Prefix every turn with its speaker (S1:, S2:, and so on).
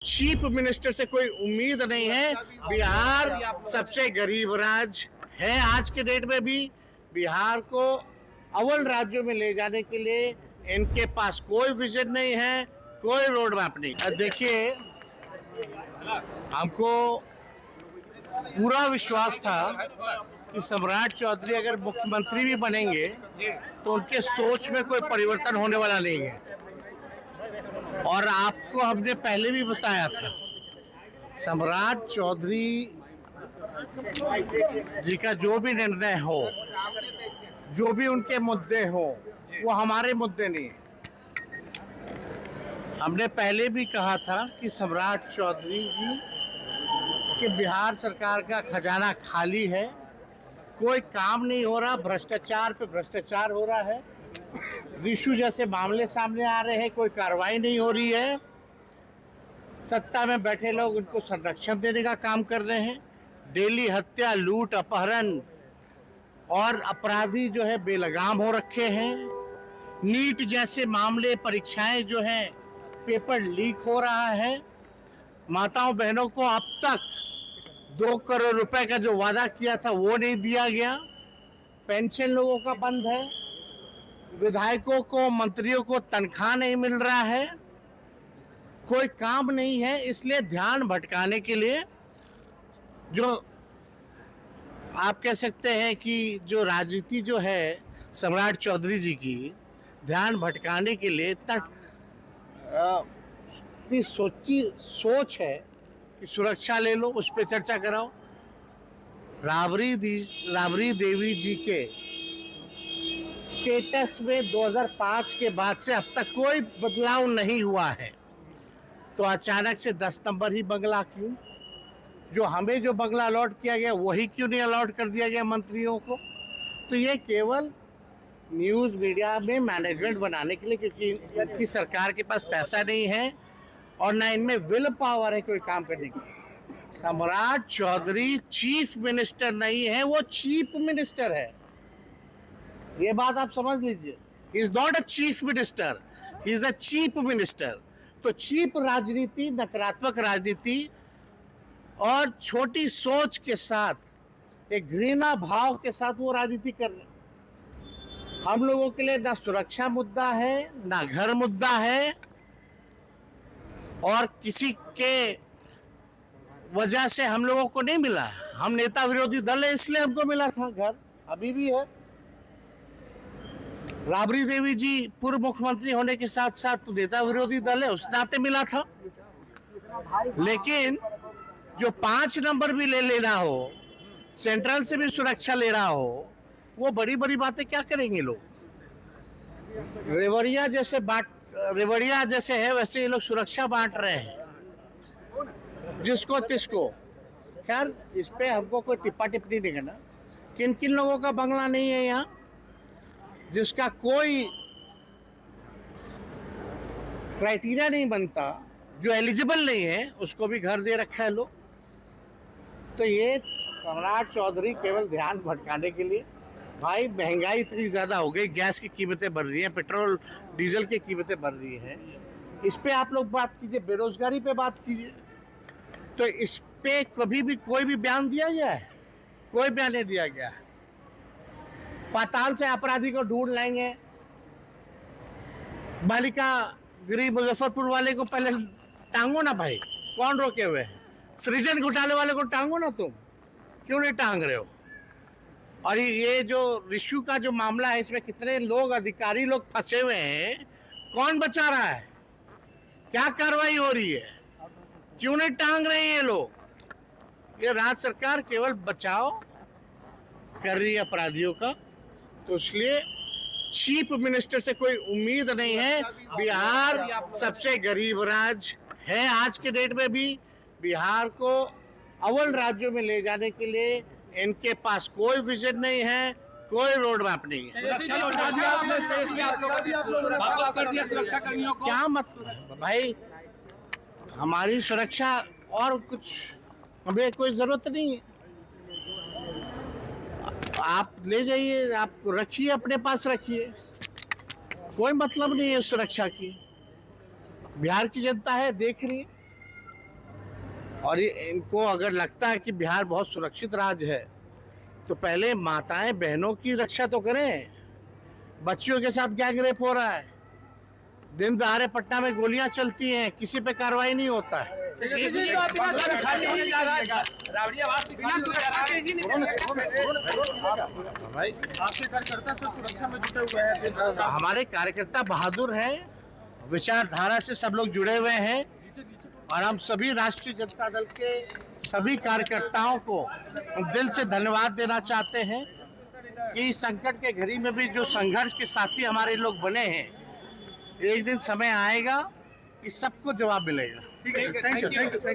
S1: Chief minister से कोई उम्मीद नहीं है। बिहार सबसे गरीब राज्य है। आज के डेट में भी बिहार को अव्वल राज्यों में ले जाने के लिए इनके पास कोई विजन नहीं है, कोई रोड मैप नहीं। देखिए, हमको पूरा विश्वास था कि सम्राट चौधरी अगर मुख्यमंत्री भी बनेंगे तो उनके सोच में कोई परिवर्तन होने वाला नहीं है। और आपको हमने पहले भी बताया था, सम्राट चौधरी जी का जो भी निर्णय हो, जो भी उनके मुद्दे हो, वो हमारे मुद्दे नहीं है। हमने पहले भी कहा था कि सम्राट चौधरी जी कि बिहार सरकार का खजाना खाली है, कोई काम नहीं हो रहा, भ्रष्टाचार पे भ्रष्टाचार हो रहा है, रिशु जैसे मामले सामने आ रहे हैं, कोई कार्रवाई नहीं हो रही है, सत्ता में बैठे लोग उनको संरक्षण देने का काम कर रहे हैं, डेली हत्या, लूट, अपहरण और अपराधी जो है बेलगाम हो रखे हैं, नीट जैसे मामले, परीक्षाएं जो हैं, पेपर लीक हो रहा है, माताओं बहनों को अब तक 2 करोड़ रुपए का जो वादा किया था वो नहीं दिया गया, पेंशन लोगों का बंद है, विधायकों को, मंत्रियों को तनख्वाह नहीं मिल रहा है, कोई काम नहीं है। इसलिए ध्यान भटकाने के लिए जो आप कह सकते हैं कि जो राजनीति जो है सम्राट चौधरी जी की, ध्यान भटकाने के लिए इतनी सोच है कि सुरक्षा ले लो, उस पर चर्चा कराओ। राबड़ी देवी जी के स्टेटस में 2005 के बाद से अब तक कोई बदलाव नहीं हुआ है, तो अचानक से 10 नंबर ही बंगला क्यों? जो हमें जो बंगला अलॉट किया गया वही क्यों नहीं अलॉट कर दिया गया मंत्रियों को? तो ये केवल न्यूज़ मीडिया में मैनेजमेंट बनाने के लिए, क्योंकि इनकी सरकार के पास पैसा नहीं है और ना इनमें विल पावर है कोई काम करने की। सम्राट चौधरी चीफ मिनिस्टर नहीं है, वो चीफ मिनिस्टर है, ये बात आप समझ लीजिए। He is not a chief minister, he is a chief minister. तो चीप राजनीति, नकारात्मक राजनीति और छोटी सोच के साथ, एक घृणा भाव के साथ वो राजनीति कर रहे हैं। हम लोगों के लिए ना सुरक्षा मुद्दा है, ना घर मुद्दा है, और किसी के वजह से हम लोगों को नहीं मिला। हम नेता विरोधी दल है इसलिए हमको मिला था घर, अभी भी है। राबड़ी देवी जी पूर्व मुख्यमंत्री होने के साथ साथ नेता विरोधी दल है, उस नाते मिला था। लेकिन जो 5 नंबर भी ले लेना हो, सेंट्रल से भी सुरक्षा ले रहा हो, वो बड़ी बड़ी बातें क्या करेंगे लोग? रेवड़िया जैसे है वैसे ये लोग सुरक्षा बांट रहे हैं जिसको तिसको। खैर, इस पे हमको कोई टिप्पा टिप्पणी नहीं करना। किन किन लोगों का बंगला नहीं है यहाँ, जिसका कोई क्राइटेरिया नहीं बनता, जो एलिजिबल नहीं है, उसको भी घर दे रखा है लोग। तो ये सम्राट चौधरी केवल ध्यान भटकाने के लिए। भाई, महंगाई इतनी ज़्यादा हो गई, गैस की कीमतें बढ़ रही हैं, पेट्रोल डीजल की कीमतें बढ़ रही हैं, इस पे आप लोग बात कीजिए, बेरोजगारी पे बात कीजिए। तो इस पे कभी भी कोई भी बयान दिया गया है? कोई बयान नहीं दिया गया है। पाताल से अपराधी को ढूंढ लाएंगे, बालिका गृह मुजफ्फरपुर वाले को पहले टांगो ना भाई, कौन रोके हुए हैं? सृजन घोटाले वाले को टांगो ना, तुम क्यों नहीं टांग रहे हो? और ये जो रिशु का जो मामला है, इसमें कितने लोग, अधिकारी लोग फंसे हुए हैं, कौन बचा रहा है? क्या कार्रवाई हो रही है? क्यों नहीं टांग रहे हैं ये लोग? ये राज्य सरकार केवल बचाव कर रही है अपराधियों का। तो इसलिए चीफ मिनिस्टर से कोई उम्मीद नहीं है। बिहार सबसे गरीब राज्य है। आज के डेट में भी बिहार को अव्वल राज्यों में ले जाने के लिए इनके पास कोई विजन नहीं है, कोई रोड मैप नहीं है। क्या मतलब भाई, हमारी सुरक्षा और कुछ हमें कोई जरूरत नहीं है। आप ले जाइए, आप रखिए, अपने पास रखिए, कोई मतलब नहीं है सुरक्षा की। बिहार की जनता है, देख रही है। और इनको अगर लगता है कि बिहार बहुत सुरक्षित राज्य है तो पहले माताएं बहनों की रक्षा तो करें। बच्चियों के साथ गैंग रेप हो रहा है, दिन दहाड़े पटना में गोलियां चलती हैं, किसी पे कार्रवाई नहीं होता है। भाई
S2: आपके कार्यकर्ता सब सुरक्षा में जुटे हुए हैं।
S1: हमारे कार्यकर्ता बहादुर हैं, विचारधारा से सब लोग जुड़े हुए हैं और हम सभी राष्ट्रीय जनता दल के सभी कार्यकर्ताओं को दिल से धन्यवाद देना चाहते हैं कि संकट के घड़ी में भी जो संघर्ष के साथी हमारे लोग बने हैं, एक दिन समय आएगा कि सबको जवाब मिलेगा।
S2: Thank you.